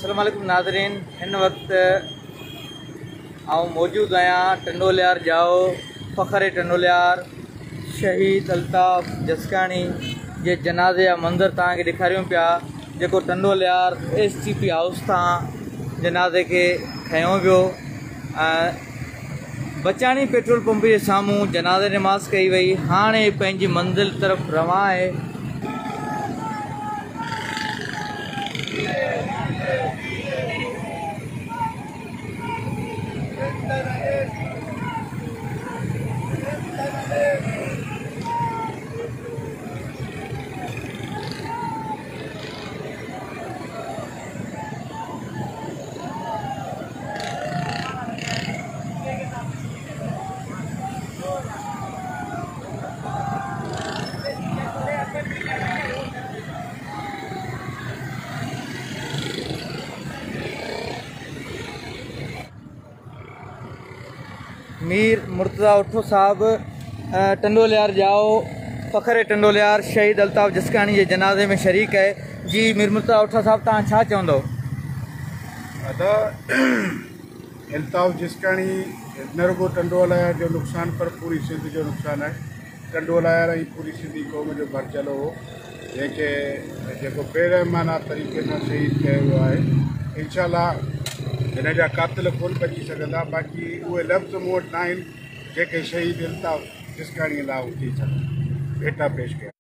अस्सलाम वालेकुम नाज़रीन। हिन वक्त आऊँ मौजूद आहियां टंडोलियार जाओ फ़ख़्र टंडोलियार शहीद अल्ताफ़ जसकाणी जे जनाज़े जा मंज़र तव्हांखे ॾेखारियूं पिया, जेको टंडोलियार STP हाउस तां जनाज़े खे खयों वियो। बचाणी पेट्रोल पंप जे साम्हूं जनाज़े नमाज़ कई वई। हाणे पंहिंजी मंज़िल तरफ़ रवां आहे। मीर मुर्तज़ा उठो साहब टंडोलियार जाओ फ़ख़्र टंडोलियार शहीद अल्ताफ़ जसकाणी जे जनाज़े में शरीक है। जी मीर मुर्तज़ा उठो साहब, तव्हां छा चवंदो? अल्ताफ़ जसकाणी न रुगो टंडोलियार जो नुक़सानु पर पूरी सिंध जो नुक़सानु आहे। टंडोलियार ऐं पूरी सिंधी क़ौम जो बरचलो हो, जंहिंखे जेको बेरहमाना तरीक़े सां शहीद कयो वियो आहे। इंशाअल्लाह हिन जा क़ातिल कोन बची सघंदा, बाक़ी उहे लफ़्ज़ मूं वटि न आहिनि जेके शहीद अल्ताफ़ जसकाणीअ लाइ थी सघनि। भेटा पेश कया।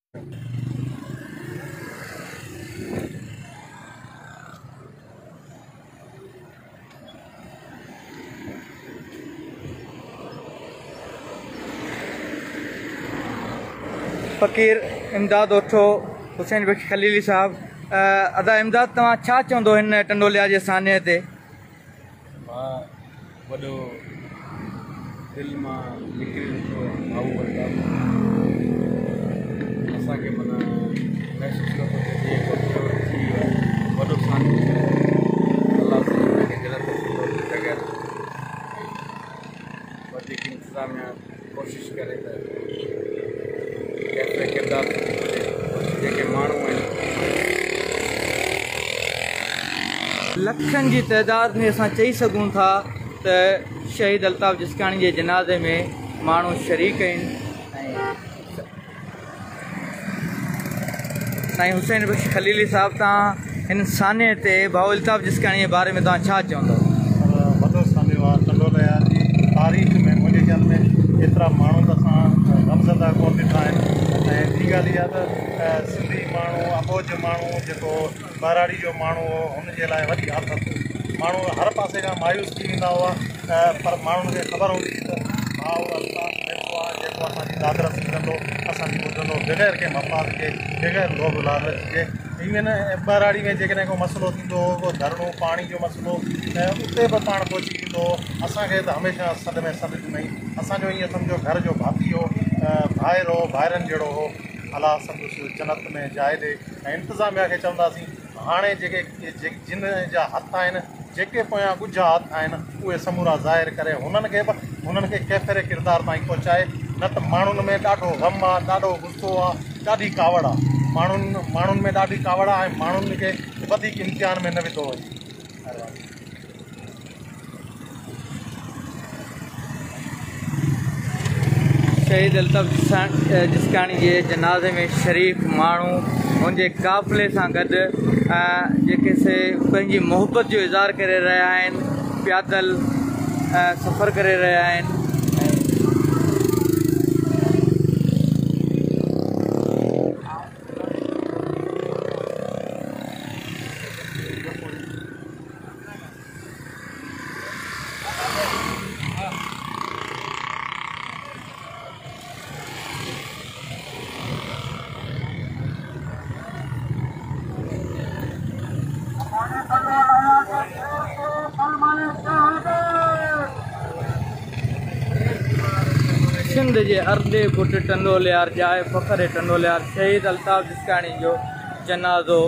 फ़कीर इमदाद उठो हुसैन बख्श खलीली साहब, अदा इमदाद तव्हां छा चवंदो हिन टंडोलिया जे सान्हे ते? मां वॾो दिलि मां निकिरी भाऊ अल्ताफ़ असांखे माना महसूसु कयो थी वॾो सान्हो अलाह खे बग़ैर वधीक इंतज़ामिया कोशिशि करे त कैसे किरदार जेके माण्हू आहिनि लखनि जी तइदाद में असां चई सघूं था त शहीद अल्ताफ़ जसकाणी जे जनाज़े में माण्हू शरीक आहिनि। साईं हुसैन बख्श खलीली साहब, तव्हां हिन सान्हे ते भाऊ अल्ताफ़ जसकाणी जे बारे में तव्हां छा चवंदो? वॾो सान्हो आहे टंडोलियार जी तारीख़ में। मुंहिंजे ख़्याल में एतिरा माण्हू त असां रमज़ंदा कोन ॾिठा आहिनि। ऐं ॿी ॻाल्हि इहा त सिंधी माण्हू अबोज माण्हू जेको बराड़ी जो माण्हू हो, हुनजे लाइ वॾी आफ़त। माण्हू हर पासे खां मायूस थी वेंदा हुआ, पर माण्हुनि खे ख़बर हूंदी त भाउ अल्ताफ़ जेको आहे जेको असांजी दादरसी कंदो, असांजी ॿुधंदो बग़ैर कंहिं मफ़ाद के, बग़ैर लोभ लालच के। इवन बराड़ी में जेकॾहिं को मसइलो थींदो हो, को धरणो पाणी जो मसइलो, उते बि पाण पहुची वेंदो हो। असांखे त हमेशह सॾ में सॾ ॾिनई। असांजो ईअं सम्झो घर जो भाती हो, भाइरो भाइरनि जहिड़ो हो। अलाह संदसि जन्नत में जाइ ॾे। ऐं इंतिज़ामिया खे चवंदासीं हाणे जेके जिन जा हथ आहिनि, जेके पोयां ॻुझा हथ आहिनि, उहे समूरा ज़ाहिर करे हुननि खे कैफ़िरे किरदार ताईं पहुचाए। न त माण्हुनि में ॾाढो ग़म आहे, ॾाढो गुस्सो आहे, ॾाढी कावड़ आहे। माण्हुनि में ॾाढी कावड़ आहे ऐं माण्हुनि खे वधीक इम्तिहान में न विधो वञे। शहीद अल्ताफ़ जसकाणी जे जनाज़े में शरीक माण्हू हुनजे काफ़िले सां गॾु जेके से पंहिंजी मोहबत जो इज़हार करे रहिया आहिनि, पैदल सफ़र करे रहिया आहिनि। सिंध जे अर्दे पुट टंडोलियार जाए फ़ख़्र टंडोलियार शहीद अल्ताफ़ जसकाणी जो जनाज़ो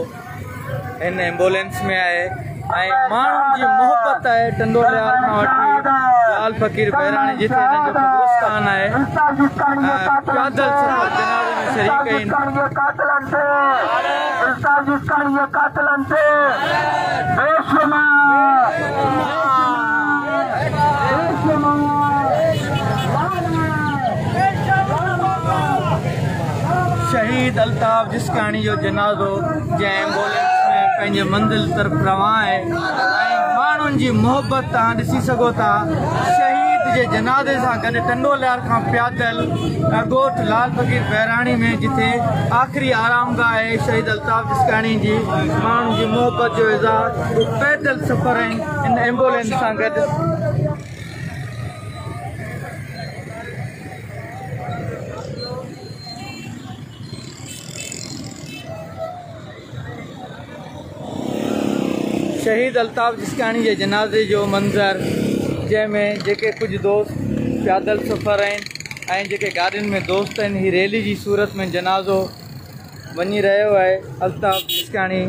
हिन एम्बुलेंस में आहे। ऐं माण्हुनि जी मोहबत आहे टंडोलियार खां वठी लाल फ़कीर बहिराणी जिथे हिननि जो कब्रिस्तान आहे। पैदल सफ़र जनाज़े में शरीक आहिनि। अल्ताफ जिस्कानी जे कातिलनि ते बेशुमार शहीद अल्ताफ जिस्कानी जो जनाज़ो जंहिं एम्बुलेंस में पंहिंजे मंज़िल तरफ़ रवां आहे ऐं माण्हुनि जी मोहबत तव्हां ॾिसी सघो था। शहीद जे जनाज़े सां गॾु टंडोलियार खां पैदल ॻोठ लाल फ़कीर बहिराणी में जिथे आख़िरी आरामगाह आहे शहीद अल्ताफ जिस्कानी जी, माण्हुनि जी मोहबत जो इज़हार पैदल सफ़र आहिनि इन एम्बुलेंस सां गॾु। शहीद अल्ताफ जिस्कानी जे जनाज़े जो मंज़र जंहिंमें जेके कुछ दोस्त पैदल सफ़र आहिनि ऐं जेके गाॾियुनि में दोस्त आहिनि, ही रैली जी सूरत में जनाज़ो वञी रहियो आहे अल्ताफ जिस्कानी।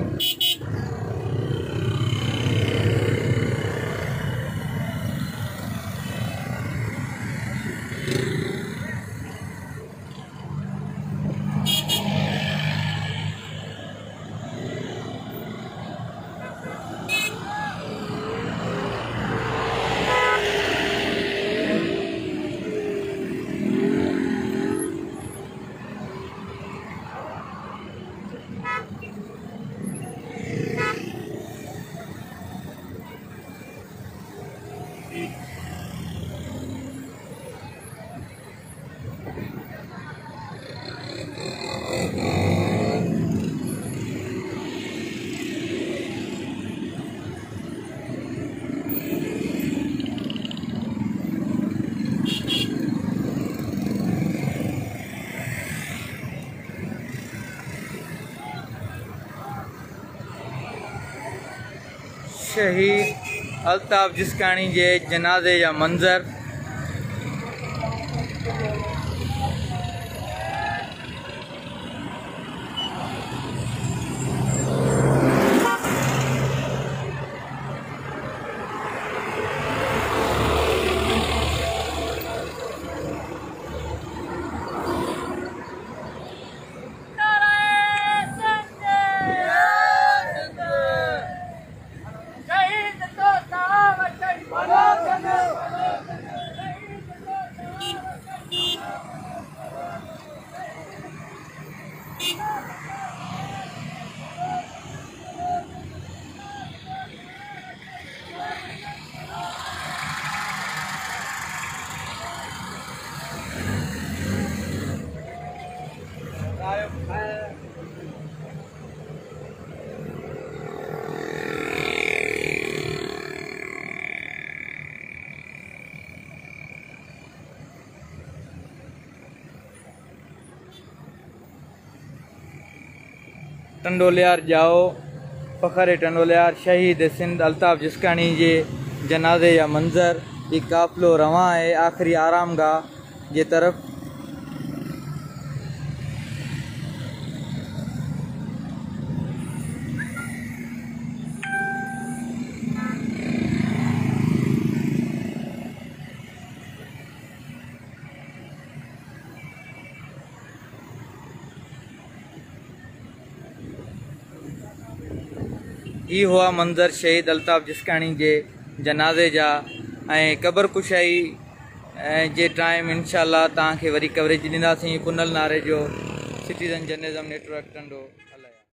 शहीद अल्ताफ जिस्कानी के जनाजे जा मंज़र टंडोलियार जाओ फ़खर टंडोलियार शहीद सिंध अल्ताफ जिस्कानी के जनाजे या मंज़र ये काफ़िलो रवां है आखिरी आरामगाह जे तरफ। ये हुआ मंज़र शहीद अल्ताफ जिस्कानी के जनाजे जा ऐं क़बर कुशाई जे टाइम इंशाअल्लाह तव्हांखे वरी कवरेज ॾींदासीं। कुनल नारे जो सिटीज़न जर्नलिज़म नेटवर्क टंडो।